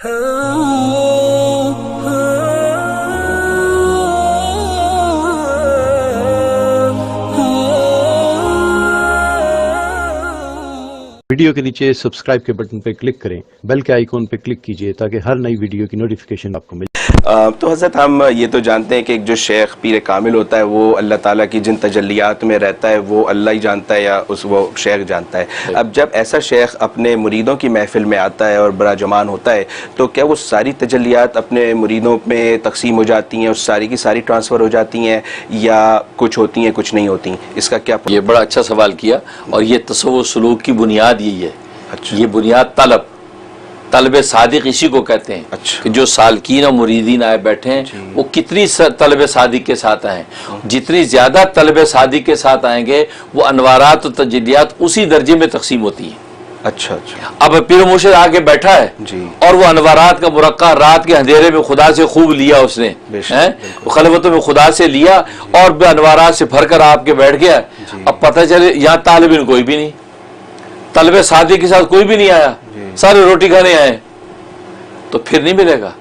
Video کے نیچے subscribe کے بٹن پہ کلک کریں، بیل کے آئیکن پہ کلک کیجئے تاکہ ہر نئی ویڈیو کی نوٹیفیکیشن آپ کو ملے۔ تو حضرت ہم یہ تو جانتے ہیں کہ ایک جو شیخ پیر کامل ہوتا ہے وہ اللہ تعالیٰ کی جن تجلیات میں رہتا ہے وہ اللہ ہی جانتا ہے یا وہ شیخ جانتا ہے۔ اب جب ایسا شیخ اپنے مریدوں کی محفل میں آتا ہے اور بڑا جمان ہوتا ہے تو کیا وہ ساری تجلیات اپنے مریدوں میں تقسیم ہو جاتی ہیں اور ساری کی ساری ٹرانسفر ہو جاتی ہیں یا کچھ ہوتی ہیں کچھ نہیں ہوتی؟ اس کا کیا؟ یہ بڑا اچھا سوال کیا، اور یہ تصوف سلوک کی بنیاد یہی ہے۔ اچھا، یہ بنیاد طلب صادق اسی کو کہتے ہیں۔ اچھا، کہ جو سالکین اور مریدین آئے بیٹھے ہیں وہ کتنی طلب صادق کے ساتھ آئیں، جتنی زیادہ طلب صادق کے ساتھ آئیں گے وہ انوارات و تجلیات اسی درجے میں تقسیم ہوتی ہیں۔ اچھا اچھا، اب پیر مرشد آگے بیٹھا ہے جی، اور وہ انوارات کا مرقع رات کے اندھیرے میں خدا سے خوب لیا، اس نے خلوتوں میں خدا سے لیا اور بے انوارات سے بھر کر آپ کے بیٹھ گیا۔ اب پتہ چلے یہاں طالب علم کوئی بھی نہیں، طلب صادق کے ساتھ کوئی بھی نہیں آیا، سارے روٹی کھانے آئے، تو پھر نہیں ملے گا،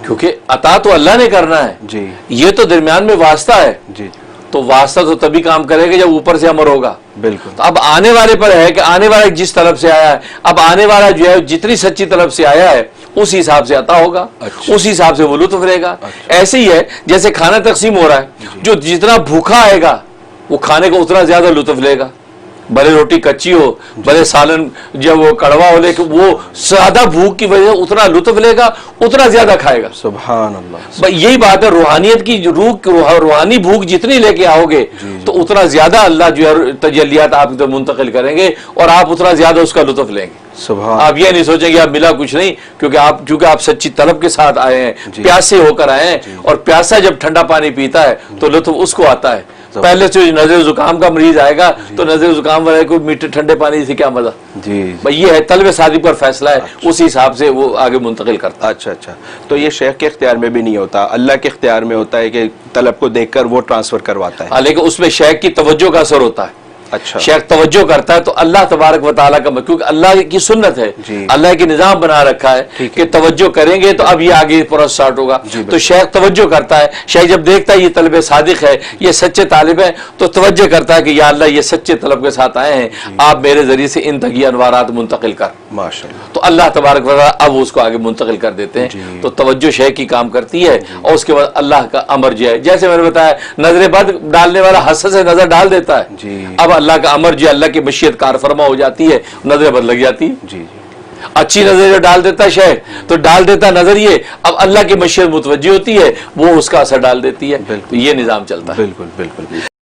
کیونکہ عطا تو اللہ نے کرنا ہے جی، یہ تو درمیان میں واسطہ ہے، جی، تو واسطہ تو تبھی کام کرے گا جب اوپر سے امر ہوگا۔ بالکل۔ تو اب آنے والے پر ہے کہ آنے والا جس طلب سے آیا ہے، اب آنے والا جو ہے جتنی سچی طلب سے آیا ہے اس حساب سے عطا ہوگا، اس حساب سے وہ لطف لے گا۔ ایسے ہی ہے جیسے کھانا تقسیم ہو رہا ہے، جو جتنا بھوکا آئے گا وہ کھانے کو اتنا زیادہ لطف لے گا، بھلے روٹی کچی ہو، بھلے سالن جب وہ کڑوا ہو، لیکن وہ زیادہ بھوک کی وجہ سے اتنا لطف لے گا، اتنا زیادہ کھائے گا۔ سبحان اللہ، یہی بات ہے، روحانیت کی روحانی بھوک جتنی لے کے آؤ گے تو اتنا زیادہ اللہ جو ہے تجلیات آپ کی طرف منتقل کریں گے اور آپ اتنا زیادہ اس کا لطف لیں گے۔ سبحان، آپ یہ نہیں سوچیں کہ آپ ملا کچھ نہیں، کیونکہ آپ سچی طلب کے ساتھ آئے ہیں، پیاسے ہو کر آئے ہیں، اور پیاسا جب ٹھنڈا پانی پیتا ہے تو لطف اس کو آتا ہے۔ پہلے سے نظر زکام کا مریض آئے گا تو نظر زکام والے کو میٹھے ٹھنڈے پانی سے کیا مزہ؟ جی، یہ ہے طلب صادق پر فیصلہ ہے، اسی حساب سے وہ آگے منتقل کرتا ہے۔ اچھا اچھا، تو یہ شیخ کے اختیار میں بھی نہیں ہوتا، اللہ کے اختیار میں ہوتا ہے کہ طلب کو دیکھ کر وہ ٹرانسفر کرواتا ہے۔ لیکن اس میں شیخ کی توجہ کا اثر ہوتا ہے۔ اچھا، شیخ توجہ کرتا ہے تو اللہ تبارک و تعالیٰ کا، کیونکہ اللہ کی سنت ہے، اللہ کی نظام بنا رکھا ہے کہ توجہ کریں گے تو اب یہ آگے پروسیس سٹارٹ ہوگا۔ تو شیخ توجہ کرتا ہے، شیخ جب دیکھتا ہے یہ طلب صادق ہے، یہ سچے طالب ہے، تو توجہ کرتا ہے کہ یا اللہ یہ سچے طلب کے ساتھ آئے ہیں، آپ میرے ذریعے سے ان تک یہ انوارات منتقل کر۔ ماشاءاللہ، تو اللہ تبارک و تعالیٰ اب اس کو آگے منتقل کر دیتے ہیں۔ تو توجہ شیخ کی کام کرتی ہے، اور اس کے بعد اللہ کا امر جو ہے، جیسے میں نے بتایا نظر بد ڈالنے والا حسد سے نظر ڈال دیتا ہے، اب اللہ کا امر جو اللہ کی مشیت کار فرما ہو جاتی ہے، نظر بد لگ جاتی ہے۔ جی، اچھی نظر جو ڈال دیتا ہے شیخ تو ڈال دیتا نظر، یہ اب اللہ کی مشیت متوجہ ہوتی ہے، وہ اس کا اثر ڈال دیتی ہے۔ تو یہ نظام چلتا ہے۔ بالکل بالکل۔